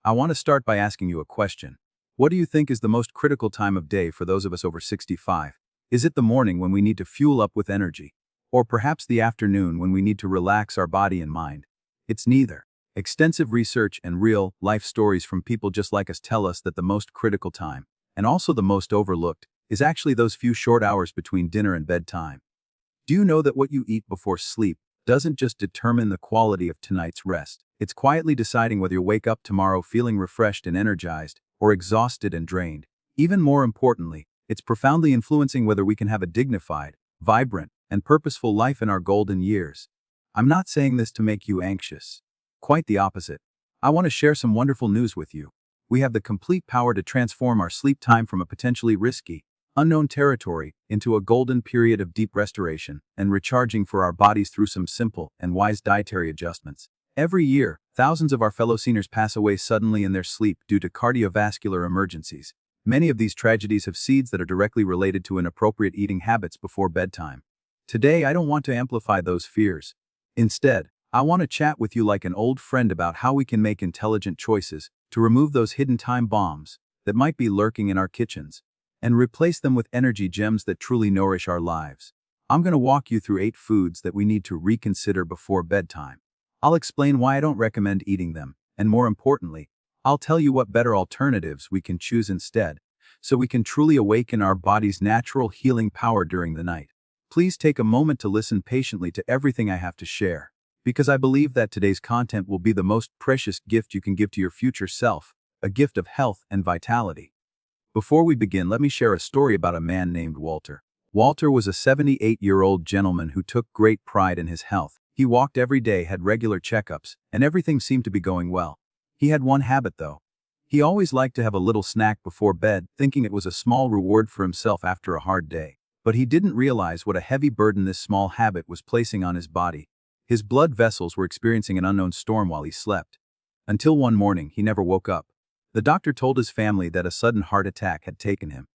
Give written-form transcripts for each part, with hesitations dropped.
I want to start by asking you a question. What do you think is the most critical time of day for those of us over 65? Is it the morning when we need to fuel up with energy? Or perhaps the afternoon when we need to relax our body and mind? It's neither. Extensive research and real, life stories from people just like us tell us that the most critical time, and also the most overlooked, is actually those few short hours between dinner and bedtime. Do you know that what you eat before sleep doesn't just determine the quality of tonight's rest? It's quietly deciding whether you'll wake up tomorrow feeling refreshed and energized, or exhausted and drained. Even more importantly, it's profoundly influencing whether we can have a dignified, vibrant, and purposeful life in our golden years. I'm not saying this to make you anxious. Quite the opposite. I want to share some wonderful news with you. We have the complete power to transform our sleep time from a potentially risky, unknown territory into a golden period of deep restoration and recharging for our bodies through some simple and wise dietary adjustments. Every year, thousands of our fellow seniors pass away suddenly in their sleep due to cardiovascular emergencies. Many of these tragedies have seeds that are directly related to inappropriate eating habits before bedtime. Today, I don't want to amplify those fears. Instead, I want to chat with you like an old friend about how we can make intelligent choices to remove those hidden time bombs that might be lurking in our kitchens and replace them with energy gems that truly nourish our lives. I'm going to walk you through 8 foods that we need to reconsider before bedtime. I'll explain why I don't recommend eating them, and more importantly, I'll tell you what better alternatives we can choose instead, so we can truly awaken our body's natural healing power during the night. Please take a moment to listen patiently to everything I have to share, because I believe that today's content will be the most precious gift you can give to your future self, a gift of health and vitality. Before we begin, let me share a story about a man named Walter. Walter was a 78-year-old gentleman who took great pride in his health. He walked every day, had regular checkups, and everything seemed to be going well. He had one habit, though. He always liked to have a little snack before bed, thinking it was a small reward for himself after a hard day. But he didn't realize what a heavy burden this small habit was placing on his body. His blood vessels were experiencing an unknown storm while he slept. Until one morning, he never woke up. The doctor told his family that a sudden heart attack had taken him.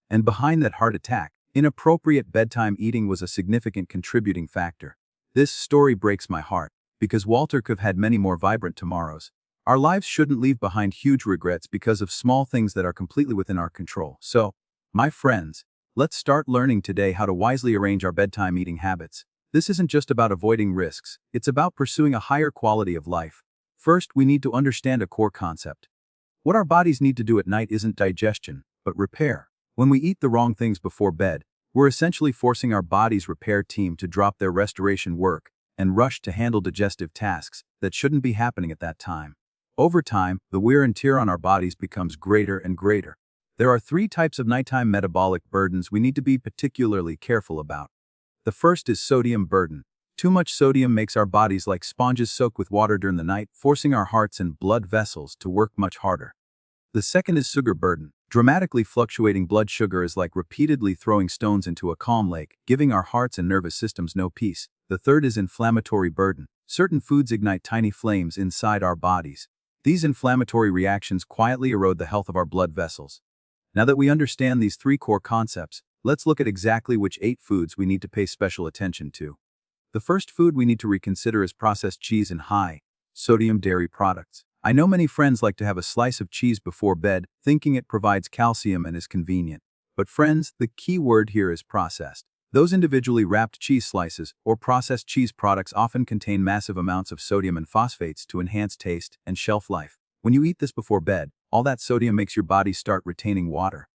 And behind that heart attack, inappropriate bedtime eating was a significant contributing factor. This story breaks my heart, because Walter could have had many more vibrant tomorrows. Our lives shouldn't leave behind huge regrets because of small things that are completely within our control. So, my friends, let's start learning today how to wisely arrange our bedtime eating habits. This isn't just about avoiding risks, it's about pursuing a higher quality of life. First, we need to understand a core concept. What our bodies need to do at night isn't digestion, but repair. When we eat the wrong things before bed, we're essentially forcing our body's repair team to drop their restoration work and rush to handle digestive tasks that shouldn't be happening at that time. Over time, the wear and tear on our bodies becomes greater and greater. There are 3 types of nighttime metabolic burdens we need to be particularly careful about. The first is sodium burden. Too much sodium makes our bodies like sponges soak with water during the night, forcing our hearts and blood vessels to work much harder. The second is sugar burden. Dramatically fluctuating blood sugar is like repeatedly throwing stones into a calm lake, giving our hearts and nervous systems no peace. The third is inflammatory burden. Certain foods ignite tiny flames inside our bodies. These inflammatory reactions quietly erode the health of our blood vessels. Now that we understand these 3 core concepts, let's look at exactly which 8 foods we need to pay special attention to. The first food we need to reconsider is processed cheese and high-sodium dairy products. I know many friends like to have a slice of cheese before bed, thinking it provides calcium and is convenient. But friends, the key word here is processed. Those individually wrapped cheese slices or processed cheese products often contain massive amounts of sodium and phosphates to enhance taste and shelf life. When you eat this before bed, all that sodium makes your body start retaining water.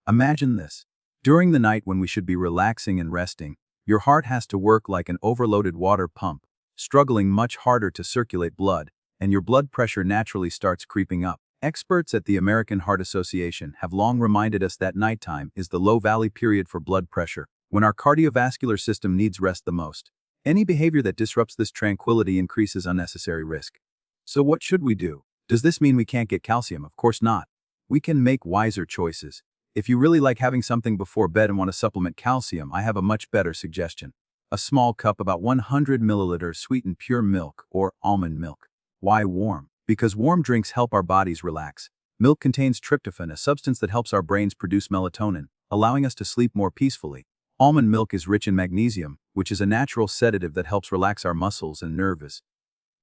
Imagine this. During the night when we should be relaxing and resting, your heart has to work like an overloaded water pump, struggling much harder to circulate blood, and your blood pressure naturally starts creeping up. Experts at the American Heart Association have long reminded us that nighttime is the low valley period for blood pressure, when our cardiovascular system needs rest the most. Any behavior that disrupts this tranquility increases unnecessary risk. So what should we do? Does this mean we can't get calcium? Of course not. We can make wiser choices. If you really like having something before bed and want to supplement calcium, I have a much better suggestion. A small cup, about 100 milliliters, sweetened pure milk or almond milk. Why warm? Because warm drinks help our bodies relax. Milk contains tryptophan, a substance that helps our brains produce melatonin, allowing us to sleep more peacefully. Almond milk is rich in magnesium, which is a natural sedative that helps relax our muscles and nerves.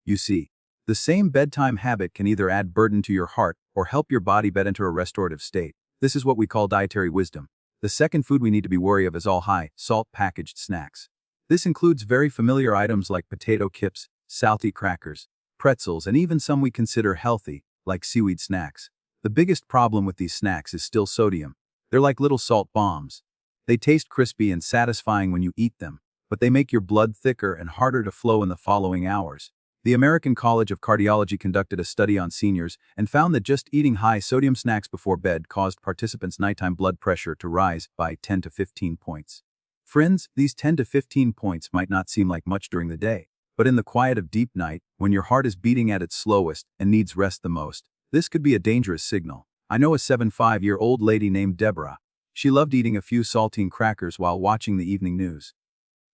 You see, The same bedtime habit can either add burden to your heart or help your body enter a restorative state. This is what we call dietary wisdom. The second food we need to be wary of is all high salt packaged snacks. This includes very familiar items like potato chips, salty crackers, pretzels, and even some we consider healthy, like seaweed snacks. The biggest problem with these snacks is still sodium. They're like little salt bombs. They taste crispy and satisfying when you eat them, but they make your blood thicker and harder to flow in the following hours. The American College of Cardiology conducted a study on seniors and found that just eating high-sodium snacks before bed caused participants' nighttime blood pressure to rise by 10 to 15 points. Friends, these 10 to 15 points might not seem like much during the day, but in the quiet of deep night, when your heart is beating at its slowest and needs rest the most, this could be a dangerous signal. I know a 75-year-old lady named Deborah. She loved eating a few saltine crackers while watching the evening news.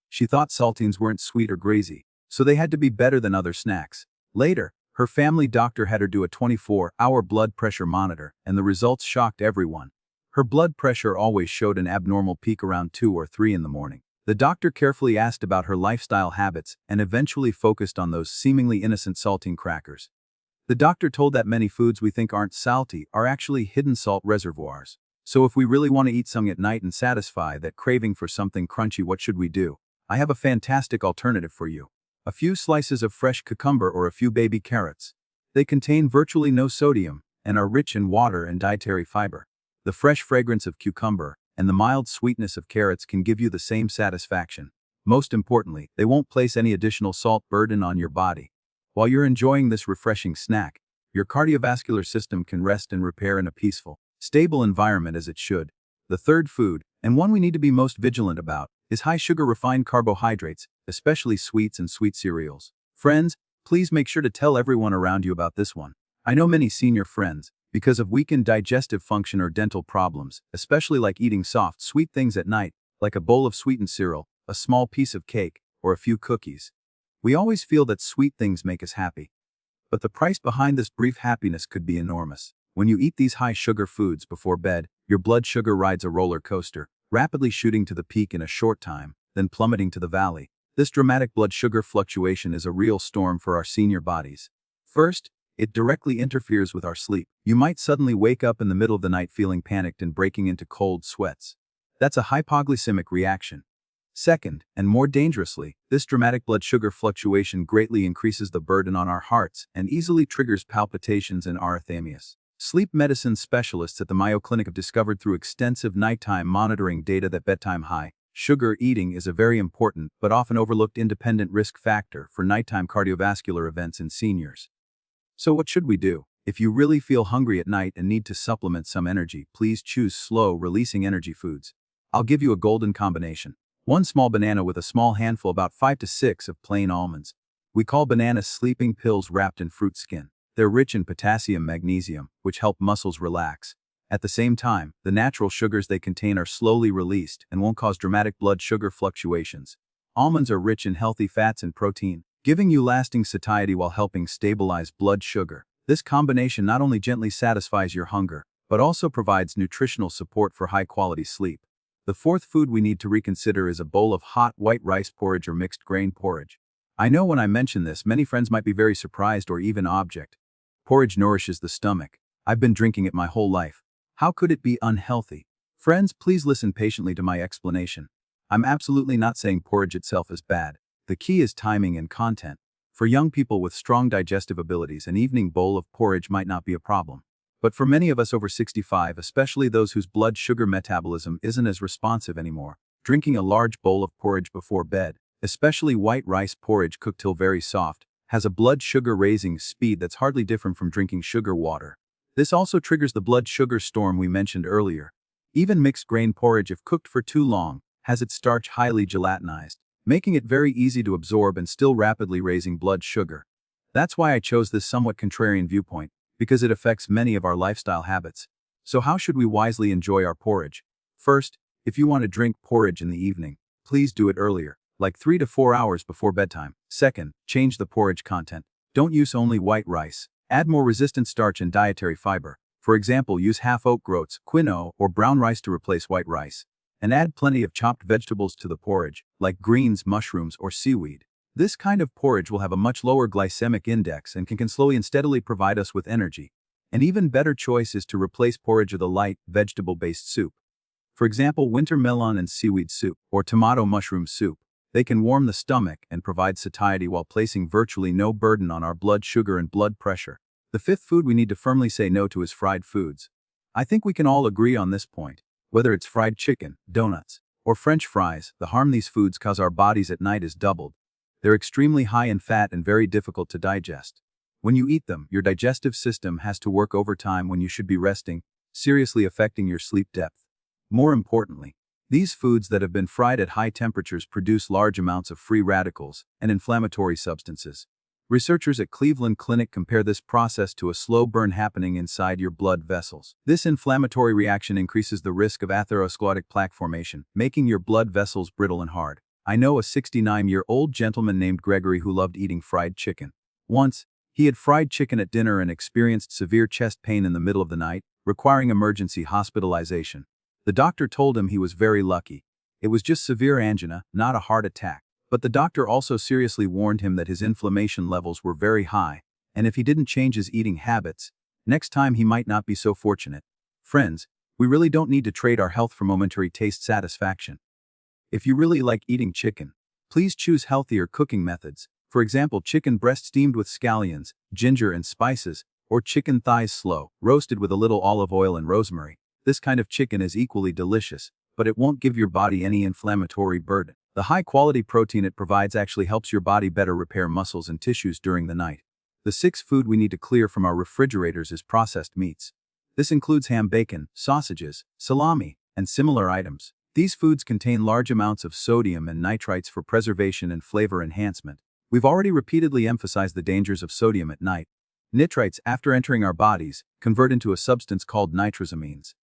She thought saltines weren't sweet or greasy, so they had to be better than other snacks. Later, her family doctor had her do a 24-hour blood pressure monitor, and the results shocked everyone. Her blood pressure always showed an abnormal peak around 2 or 3 in the morning. The doctor carefully asked about her lifestyle habits and eventually focused on those seemingly innocent saltine crackers. The doctor told that many foods we think aren't salty are actually hidden salt reservoirs. So if we really want to eat something at night and satisfy that craving for something crunchy, what should we do? I have a fantastic alternative for you. A few slices of fresh cucumber or a few baby carrots. They contain virtually no sodium and are rich in water and dietary fiber. The fresh fragrance of cucumber and the mild sweetness of carrots can give you the same satisfaction. Most importantly, they won't place any additional salt burden on your body. While you're enjoying this refreshing snack, your cardiovascular system can rest and repair in a peaceful, stable environment as it should. The third food, and one we need to be most vigilant about, is high-sugar refined carbohydrates, especially sweets and sweet cereals. Friends, please make sure to tell everyone around you about this one. I know many senior friends, because of weakened digestive function or dental problems, especially like eating soft, sweet things at night, like a bowl of sweetened cereal, a small piece of cake, or a few cookies. We always feel that sweet things make us happy. But the price behind this brief happiness could be enormous. When you eat these high-sugar foods before bed, your blood sugar rides a roller coaster, rapidly shooting to the peak in a short time, then plummeting to the valley. This dramatic blood sugar fluctuation is a real storm for our senior bodies. First, it directly interferes with our sleep. You might suddenly wake up in the middle of the night feeling panicked and breaking into cold sweats. That's a hypoglycemic reaction. Second, and more dangerously, this dramatic blood sugar fluctuation greatly increases the burden on our hearts and easily triggers palpitations and arrhythmias. Sleep medicine specialists at the Mayo Clinic have discovered through extensive nighttime monitoring data that bedtime high-sugar eating is a very important but often overlooked independent risk factor for nighttime cardiovascular events in seniors. So what should we do? If you really feel hungry at night and need to supplement some energy, please choose slow-releasing energy foods. I'll give you a golden combination. 1 small banana with a small handful, about 5 to 6 of plain almonds. We call bananas sleeping pills wrapped in fruit skin. They're rich in potassium, magnesium, which help muscles relax. At the same time, the natural sugars they contain are slowly released and won't cause dramatic blood sugar fluctuations. Almonds are rich in healthy fats and protein, giving you lasting satiety while helping stabilize blood sugar. This combination not only gently satisfies your hunger, but also provides nutritional support for high-quality sleep. The fourth food we need to reconsider is a bowl of hot white rice porridge or mixed grain porridge. I know when I mention this, many friends might be very surprised or even object. Porridge nourishes the stomach. I've been drinking it my whole life. How could it be unhealthy? Friends, please listen patiently to my explanation. I'm absolutely not saying porridge itself is bad. The key is timing and content. For young people with strong digestive abilities, an evening bowl of porridge might not be a problem. But for many of us over 65, especially those whose blood sugar metabolism isn't as responsive anymore, drinking a large bowl of porridge before bed, especially white rice porridge cooked till very soft, has a blood sugar raising speed that's hardly different from drinking sugar water. This also triggers the blood sugar storm we mentioned earlier. Even mixed grain porridge, if cooked for too long, has its starch highly gelatinized, making it very easy to absorb and still rapidly raising blood sugar. That's why I chose this somewhat contrarian viewpoint, because it affects many of our lifestyle habits. So how should we wisely enjoy our porridge? First, if you want to drink porridge in the evening, please do it earlier, like 3 to 4 hours before bedtime. Second, change the porridge content. Don't use only white rice. Add more resistant starch and dietary fiber. For example, use half oat groats, quinoa, or brown rice to replace white rice. And add plenty of chopped vegetables to the porridge, like greens, mushrooms, or seaweed. This kind of porridge will have a much lower glycemic index and can slowly and steadily provide us with energy. An even better choice is to replace porridge with a light, vegetable-based soup. For example, winter melon and seaweed soup, or tomato mushroom soup. They can warm the stomach and provide satiety while placing virtually no burden on our blood sugar and blood pressure. The fifth food we need to firmly say no to is fried foods. I think we can all agree on this point. Whether it's fried chicken, donuts, or French fries, the harm these foods cause our bodies at night is doubled. They're extremely high in fat and very difficult to digest. When you eat them, your digestive system has to work overtime when you should be resting, seriously affecting your sleep depth. More importantly, these foods that have been fried at high temperatures produce large amounts of free radicals and inflammatory substances. Researchers at Cleveland Clinic compare this process to a slow burn happening inside your blood vessels. This inflammatory reaction increases the risk of atherosclerotic plaque formation, making your blood vessels brittle and hard. I know a 69-year-old gentleman named Gregory who loved eating fried chicken. Once, he had fried chicken at dinner and experienced severe chest pain in the middle of the night, requiring emergency hospitalization. The doctor told him he was very lucky. It was just severe angina, not a heart attack. But the doctor also seriously warned him that his inflammation levels were very high, and if he didn't change his eating habits, next time he might not be so fortunate. Friends, we really don't need to trade our health for momentary taste satisfaction. If you really like eating chicken, please choose healthier cooking methods. For example, chicken breast steamed with scallions, ginger and spices, or chicken thighs slow, roasted with a little olive oil and rosemary. This kind of chicken is equally delicious, but it won't give your body any inflammatory burden. The high-quality protein it provides actually helps your body better repair muscles and tissues during the night. The sixth food we need to clear from our refrigerators is processed meats. This includes ham, bacon, sausages, salami, and similar items. These foods contain large amounts of sodium and nitrites for preservation and flavor enhancement. We've already repeatedly emphasized the dangers of sodium at night. Nitrites, after entering our bodies, convert into a substance called nitrosamines.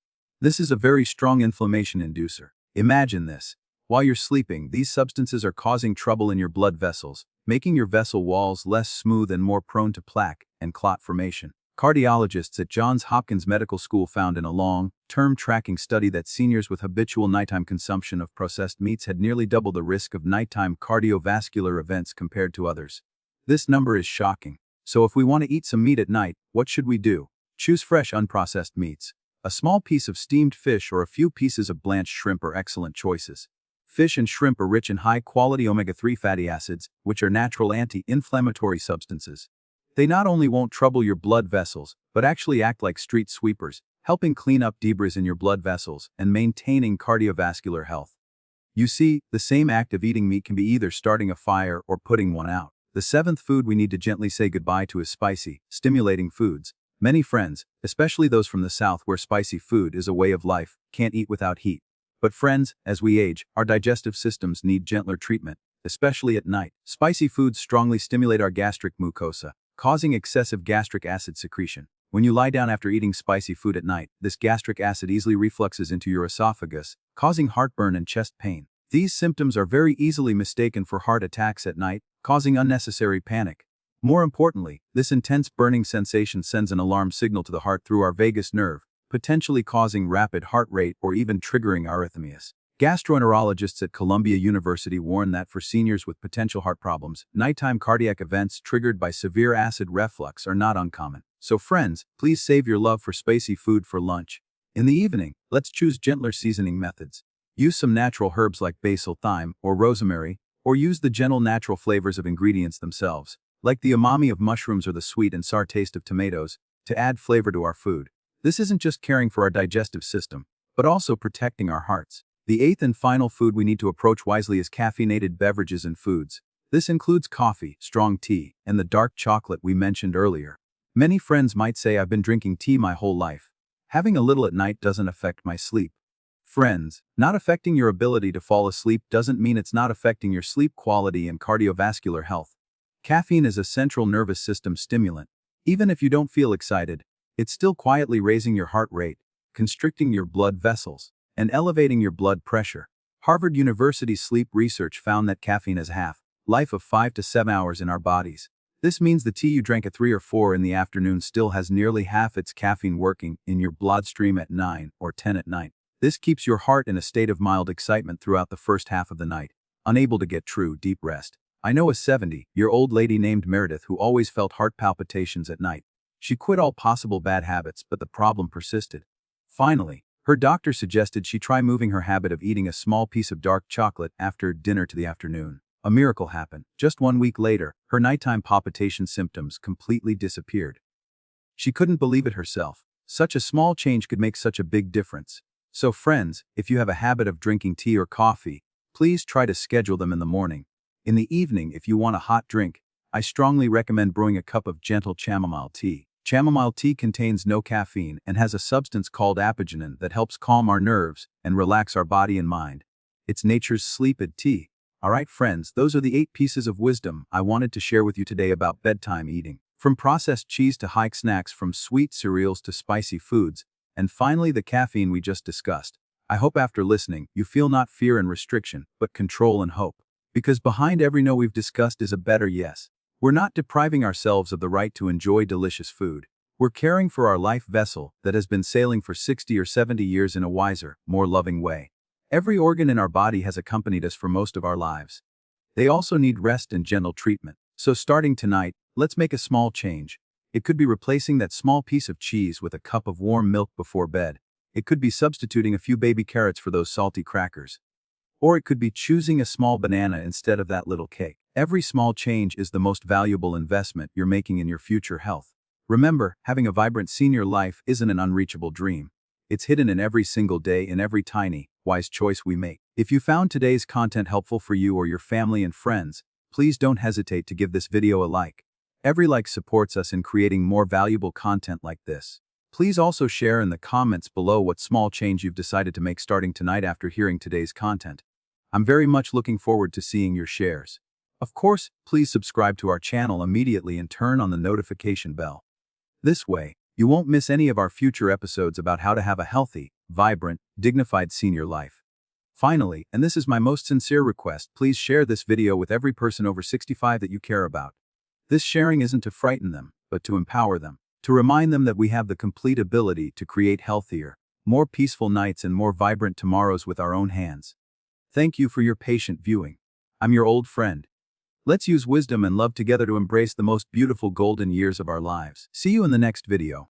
This is a very strong inflammation inducer. Imagine this. While you're sleeping, these substances are causing trouble in your blood vessels, making your vessel walls less smooth and more prone to plaque and clot formation. Cardiologists at Johns Hopkins Medical School found in a long-term tracking study that seniors with habitual nighttime consumption of processed meats had nearly double the risk of nighttime cardiovascular events compared to others. This number is shocking. So if we want to eat some meat at night, what should we do? Choose fresh unprocessed meats. A small piece of steamed fish or a few pieces of blanched shrimp are excellent choices. Fish and shrimp are rich in high-quality omega-3 fatty acids, which are natural anti-inflammatory substances. They not only won't trouble your blood vessels, but actually act like street sweepers, helping clean up debris in your blood vessels and maintaining cardiovascular health. You see, the same act of eating meat can be either starting a fire or putting one out. The seventh food we need to gently say goodbye to is spicy, stimulating foods. Many friends, especially those from the South where spicy food is a way of life, can't eat without heat. But friends, as we age, our digestive systems need gentler treatment, especially at night. Spicy foods strongly stimulate our gastric mucosa, causing excessive gastric acid secretion. When you lie down after eating spicy food at night, this gastric acid easily refluxes into your esophagus, causing heartburn and chest pain. These symptoms are very easily mistaken for heart attacks at night, causing unnecessary panic. More importantly, this intense burning sensation sends an alarm signal to the heart through our vagus nerve, potentially causing rapid heart rate or even triggering arrhythmias. Gastroenterologists at Columbia University warn that for seniors with potential heart problems, nighttime cardiac events triggered by severe acid reflux are not uncommon. So friends, please save your love for spicy food for lunch. In the evening, let's choose gentler seasoning methods. Use some natural herbs like basil, thyme, or rosemary, or use the gentle natural flavors of ingredients themselves, like the umami of mushrooms or the sweet and sour taste of tomatoes, to add flavor to our food. This isn't just caring for our digestive system, but also protecting our hearts. The eighth and final food we need to approach wisely is caffeinated beverages and foods. This includes coffee, strong tea, and the dark chocolate we mentioned earlier. Many friends might say I've been drinking tea my whole life. Having a little at night doesn't affect my sleep. Friends, not affecting your ability to fall asleep doesn't mean it's not affecting your sleep quality and cardiovascular health. Caffeine is a central nervous system stimulant. Even if you don't feel excited, it's still quietly raising your heart rate, constricting your blood vessels, and elevating your blood pressure. Harvard University sleep research found that caffeine has a half-life of 5 to 7 hours in our bodies. This means the tea you drank at 3 or 4 in the afternoon still has nearly half its caffeine working in your bloodstream at 9 or 10 at night. This keeps your heart in a state of mild excitement throughout the first half of the night, unable to get true deep rest. I know a 70-year-old lady named Meredith who always felt heart palpitations at night. She quit all possible bad habits, but the problem persisted. Finally, her doctor suggested she try moving her habit of eating a small piece of dark chocolate after dinner to the afternoon. A miracle happened. Just 1 week later, her nighttime palpitation symptoms completely disappeared. She couldn't believe it herself. Such a small change could make such a big difference. So friends, if you have a habit of drinking tea or coffee, please try to schedule them in the morning. In the evening, if you want a hot drink, I strongly recommend brewing a cup of gentle chamomile tea. Chamomile tea contains no caffeine and has a substance called apigenin that helps calm our nerves and relax our body and mind. It's nature's sleep-ed tea. Alright friends, those are the 8 pieces of wisdom I wanted to share with you today about bedtime eating. From processed cheese to hike snacks, from sweet cereals to spicy foods, and finally the caffeine we just discussed. I hope after listening, you feel not fear and restriction, but control and hope. Because behind every no we've discussed is a better yes. We're not depriving ourselves of the right to enjoy delicious food. We're caring for our life vessel that has been sailing for 60 or 70 years in a wiser, more loving way. Every organ in our body has accompanied us for most of our lives. They also need rest and gentle treatment. So starting tonight, let's make a small change. It could be replacing that small piece of cheese with a cup of warm milk before bed. It could be substituting a few baby carrots for those salty crackers. Or it could be choosing a small banana instead of that little cake. Every small change is the most valuable investment you're making in your future health. Remember, having a vibrant senior life isn't an unreachable dream. It's hidden in every single day, in every tiny, wise choice we make. If you found today's content helpful for you or your family and friends, please don't hesitate to give this video a like. Every like supports us in creating more valuable content like this. Please also share in the comments below what small change you've decided to make starting tonight after hearing today's content. I'm very much looking forward to seeing your shares. Of course, please subscribe to our channel immediately and turn on the notification bell. This way, you won't miss any of our future episodes about how to have a healthy, vibrant, dignified senior life. Finally, and this is my most sincere request, please share this video with every person over 65 that you care about. This sharing isn't to frighten them, but to empower them, to remind them that we have the complete ability to create healthier, more peaceful nights and more vibrant tomorrows with our own hands. Thank you for your patient viewing. I'm your old friend. Let's use wisdom and love together to embrace the most beautiful golden years of our lives. See you in the next video.